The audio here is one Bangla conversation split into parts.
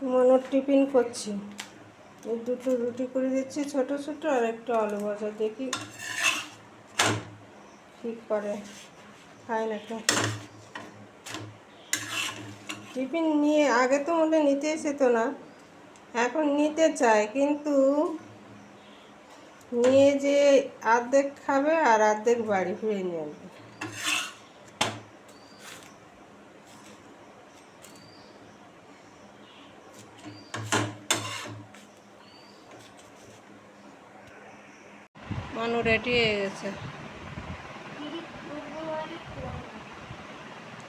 মনোর টিফিন করছি, দুটো রুটি করে দিচ্ছি ছোট ছোট, আর একটু আলু ভাজা, দেখি ঠিক করে খায় নাকি। টিফিন নিয়ে আগে তো মনে নিতে যেত না, এখন নিতে চায়, কিন্তু নিয়ে যে অর্ধেক খাবে আর অর্ধেক বাড়ি ফিরে নিয়ে আসবে। মানু রেডি হয়ে গেছে,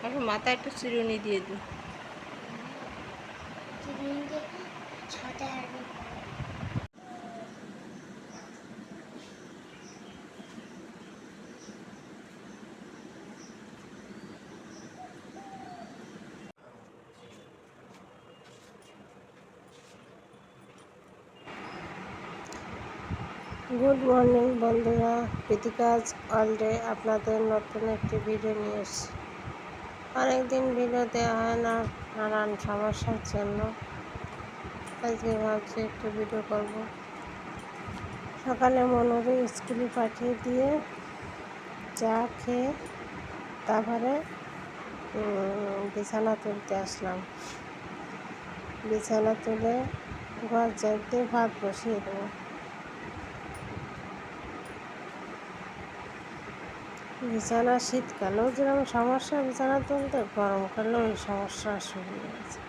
এখন মাথায় একটু চিরুনি দিয়ে দিই। গুড মর্নিং বন্ধুরা, প্রীতিকাজ ওয়ার্ল্ডে আপনাদের নতুন একটি ভিডিও নিয়ে এসেছি। অনেকদিন ভিডিও দেওয়া হয় না নানান সমস্যার জন্য, আজকে ভাবছি একটু ভিডিও করব। সকালে মনোরে স্কুলে পাঠিয়ে দিয়ে চা খেয়ে তারপরে বিছানা তুলতে আসলাম। বিছানা তুলে ঘর ঝাড়তে ভাত বসিয়ে দেবো। বিছানা শীতকালেও যেরকম সমস্যা বিছানা তুলতে, গরমকালেও ওই সমস্যা শুরু হয়েছে।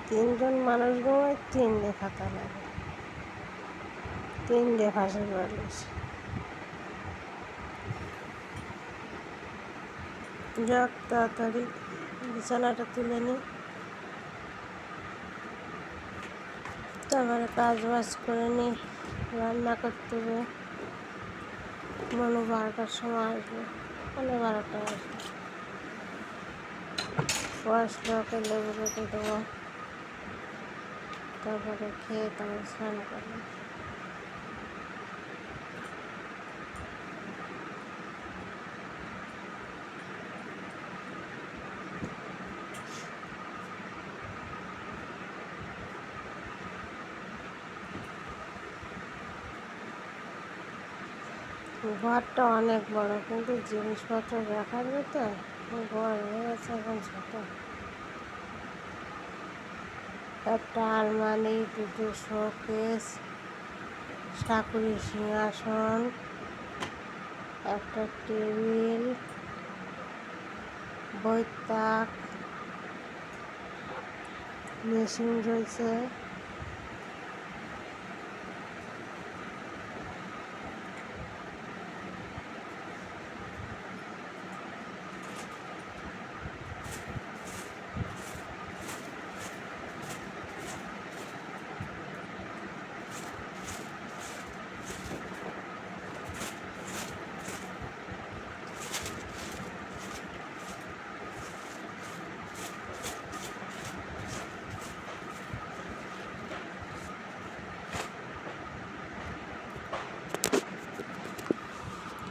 3 জন মানুষ ঘুমায়, 3টে খাতা লাগে, 3টে ফাঁসের বালিশ। যাক, তাড়াতাড়ি বিছানাটা তুলে নিই, তারপরে কাজ বাজ করে নিই। রান্না করতে হবে। মনে 12টার সময় আসবে, 12:30 আসবে। আসলে ওকে লেবু রেখে দেবো, তারপরে খেয়ে তারপরে স্নান করবো। ঘরটা অনেক বড়, কিন্তু জিনিসপত্র রাখার মতো ঘর হয়ে গেছে এখন ছোট। একটা আলমারি, 2টো শোকেস, ঠাকুরের সিংহাসন, একটা টেবিল, বইয়ের তাক, মেশিন রয়েছে।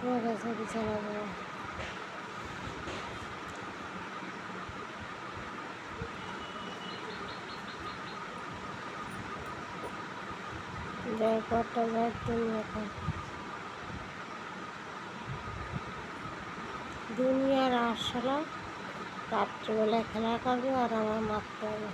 হয়ে গেছে বিছানা দেওয়া। যাই ঘরটা ঝাড়তে নিয়ে এখন দুনিয়ার আসলা রাত্রিবেলায় খেলা করবে আর আমার মারতে হবে।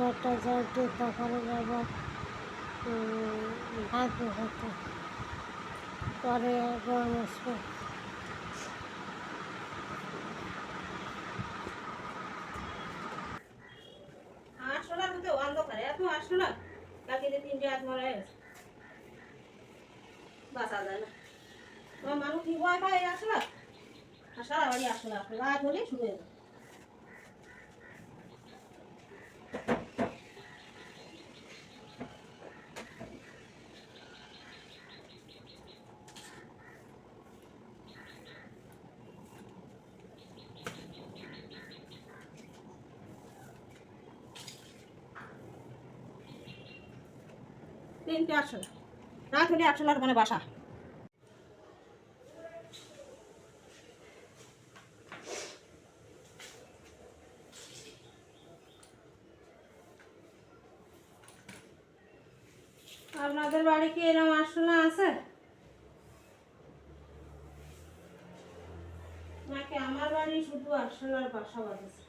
ঘরটা ঝাড়তে তারপরে যাব ভাত বসাতে, পরে গরম আসবে। আসলা তো অন্ধকারে এত আসলা, কাকে যে 3 তিনটে হাত মারা গেছে, বাঁচা যায় না। তোমার মানুষ কি ভয় পায় আসলে, আর সারা বাড়ি আসলে আসলে রাত হলেই শুরু হয়ে যায়। তিনটে আসলে রাত হলে আসলে মানে বাসা। আপনাদের বাড়ি কি এরকম আরশোলা আছে নাকি আমার বাড়ি শুধু আরশোলার বাসা বাঁধেছে?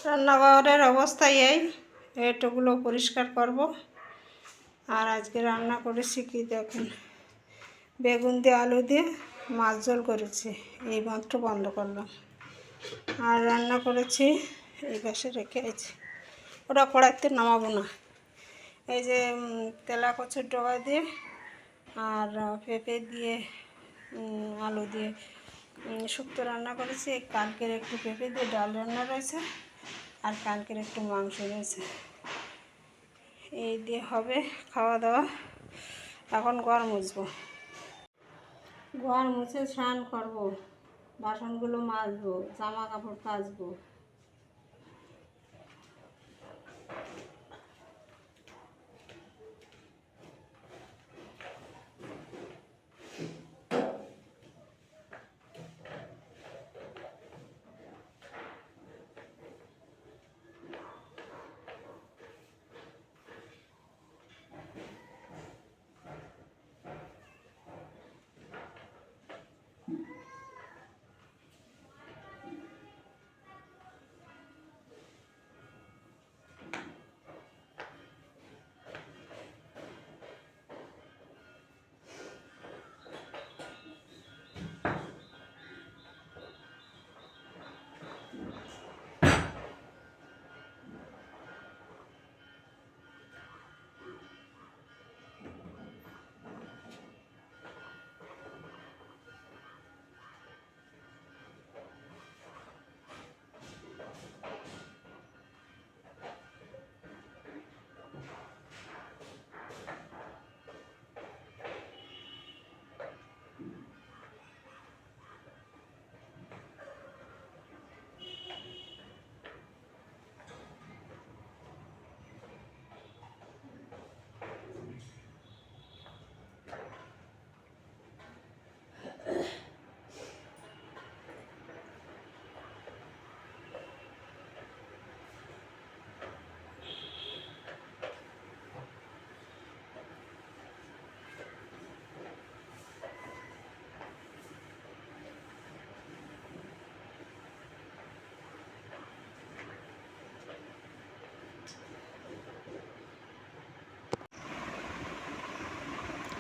রান্নাঘরের অবস্থা এটুকুলো পরিষ্কার করব। আর আজকে রান্না করেছি কি দেখুন, বেগুন দিয়ে আলু দিয়ে মাছ ঝোল করেছি, এই মাত্র বন্ধ করলাম। আর রান্না করেছি এই পাশে রেখে আছি, ওটা কড়াইতে নামাবো না। এই যে তেলা কচুর ডগা দিয়ে আর পেঁপে দিয়ে আলু দিয়ে শুক্তো রান্না করেছি। কালকের একটু পেঁপে দিয়ে ডাল রান্না রয়েছে, আর কালকের একটু মাংস রয়েছে, এই দিয়ে হবে খাওয়া দাওয়া। এখন ঘর মুছবো, ঘর মুছে স্নান করবো, বাসনগুলো মাজবো, জামা কাপড় কাচবো।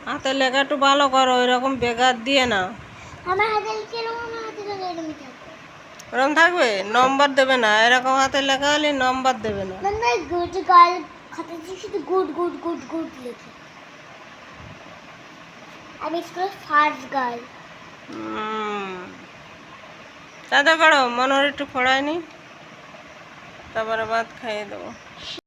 হাতের লেখা একটু ভালো করো, ওইরকম বেকার দিয়ে না। আমার হাতে কিরকম, আমার হাতে লেখা এরকম থাকবে। ওরকম থাকবে, নম্বর দেবে না। এরকম হাতের লেখা হলে নম্বর দেবে না। মানে গুড গার্ল খাতাতে শুধু গুড গুড গুড গুড লিখে। আমি স্কুলের ফার্স্ট গার্ল। দাদা করো, মনোর একটু পড়ায়নি, তারপরে ভাত খাইয়ে দেবো।